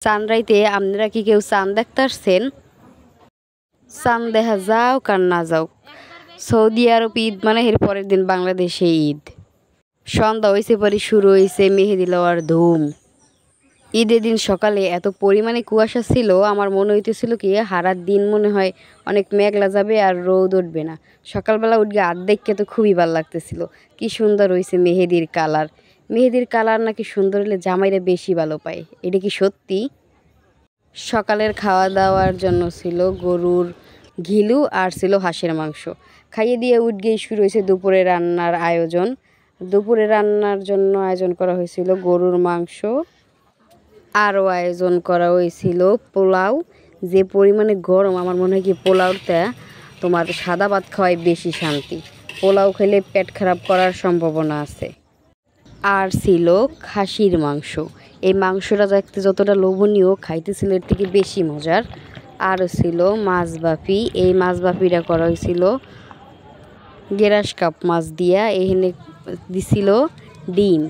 চাঁদরাইতে আপনারা কি কেউ চাঁদ দেখতে আসছেন? চাঁদ দেখা যাও কার না যাও, সৌদি আরব ঈদ মানে এর পরের দিন বাংলাদেশে ঈদ। সন্ধ্যা হয়েছে পরে শুরু হয়েছে মেহেদি লওয়ার ধুম। ঈদের দিন সকালে এত পরিমাণে কুয়াশা ছিল, আমার মনে হইতেছিল কি সারা দিন মনে হয় অনেক মেঘলা যাবে আর রোদ উঠবে না। সকালবেলা উঠে দেখতে তো খুবই ভালো লাগতেছিল। কি সুন্দর হয়েছে মেহেদির কালার। মেহেদির কালার নাকি সুন্দর হলে জামাইরা বেশি ভালো পায়, এটা কি সত্যি? সকালের খাওয়া দাওয়ার জন্য ছিল গরুর ঘিলু আর ছিল হাঁসের মাংস। খাইয়ে দিয়ে উঠগেই শুরু হয়েছে দুপুরে রান্নার আয়োজন। দুপুরে রান্নার জন্য আয়োজন করা হয়েছিল গরুর মাংস, আরও আয়োজন করা হয়েছিল পোলাও। যে পরিমাণে গরম, আমার মনে হয় কি পোলাওটা তোমার সাদা ভাত খাওয়াই বেশি শান্তি। পোলাও খেলে পেট খারাপ করার সম্ভাবনা আছে। আর ছিল খাসির মাংস। এই মাংসটা দেখতে যতটা লোভনীয়, খাইতে ছিল এর থেকে বেশি মজার। আরও ছিল মাছ বাফি। এই মাছ বাফিটা করা হয়েছিল গেরাস কাপ মাছ দিয়া। এখানে দিছিল ডিম,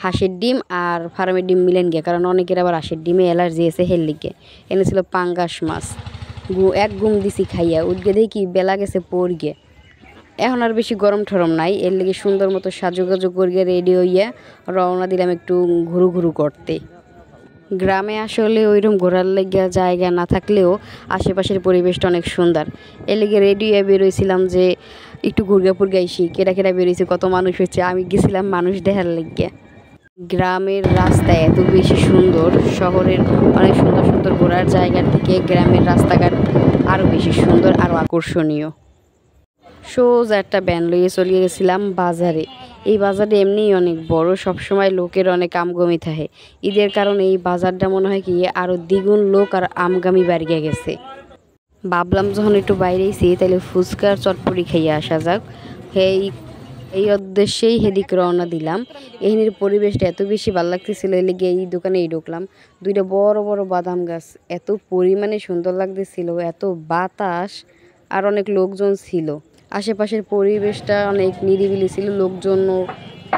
হাঁসের ডিম আর ফার্মের ডিম মিলেন গিয়ে, কারণ অনেকের আবার হাঁসের ডিমে অ্যালার্জি আছে হেললিকে। এনে ছিল পাঙ্গাস মাছ। এক ঘুম দিছি খাইয়া উঠগে দেখি বেলা গেছে পড়গে। এখন আর বেশি গরম ঠরম নাই, এর লেগে সুন্দর মতো সাজুগাজু করিয়ে রেডি হইয়া রওনা দিলাম একটু ঘুরু ঘুরু করতে। গ্রামে আসলে ওইরকম ঘোরার লেগে জায়গা না থাকলেও আশেপাশের পরিবেশটা অনেক সুন্দর। এর লেগে রেডি হয়ে বেরোইছিলাম যে একটু ঘুরগা ফুরগাইছি। কেটা কেটা বেরোইছে, কত মানুষ হচ্ছে। আমি গেছিলাম মানুষ দেখার লেগে। গ্রামের রাস্তা এত বেশি সুন্দর, শহরের অনেক সুন্দর সুন্দর ঘোরার জায়গার থেকে গ্রামের রাস্তাঘাট আরও বেশি সুন্দর, আরও আকর্ষণীয়। সোজা একটা ভ্যান লইয়ে চলে গেছিলাম বাজারে। এই বাজারটা এমনিই অনেক বড়, সবসময় লোকের অনেক আমগমি থাকে। ঈদের কারণে এই বাজারটা মনে হয় কি আরও দ্বিগুণ লোক আর আমগামি বাড়িয়ে গেছে। ভাবলাম যখন একটু বাইরেছি তাহলে ফুচকার চটপটি খাইয়ে আসা যাক। এই উদ্দেশ্যেই হেদিক রওনা দিলাম। এখানের পরিবেশটা এত বেশি ভালো লাগতেছিল, এই লেগে এই দোকানেই ঢুকলাম। দুইটা বড় বড় বাদাম গাছ, এত পরিমাণে সুন্দর লাগতেছিল, এত বাতাস আর অনেক লোকজন ছিল। আশেপাশের পরিবেশটা অনেক নিরিবিলি ছিল, লোকজনও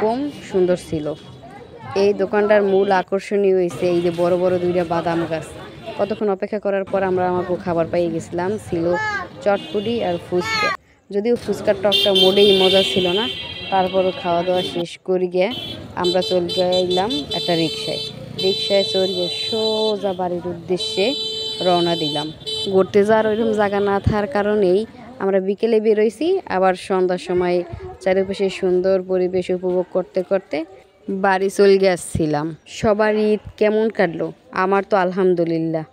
কম, সুন্দর ছিল। এই দোকানটার মূল আকর্ষণীয় হয়েছে এই যে বড় বড় দুইটা বাদাম গাছ। কতক্ষণ অপেক্ষা করার পর আমরা আমাকে খাবার পাইয়ে গেছিলাম, ছিল চটপটি আর ফুচকা। যদিও ফুচকার টকটা মোটেই মজা ছিল না, তারপরও খাওয়া দাওয়া শেষ করে গিয়ে আমরা চলে গেলাম একটা রিক্সায় চড়িয়ে সোজা বাড়ির উদ্দেশ্যে রওনা দিলাম। ঘুরতে যাওয়ার ওইরকম জায়গা না থাকার কারণেই আমরা বিকেলে বেরোইছি, আবার সন্ধ্যার সময় চারিপাশে সুন্দর পরিবেশ উপভোগ করতে করতে বাড়ি চলে গেছিলাম। সবার ঈদ কেমন কাটলো? আমার তো আলহামদুলিল্লাহ।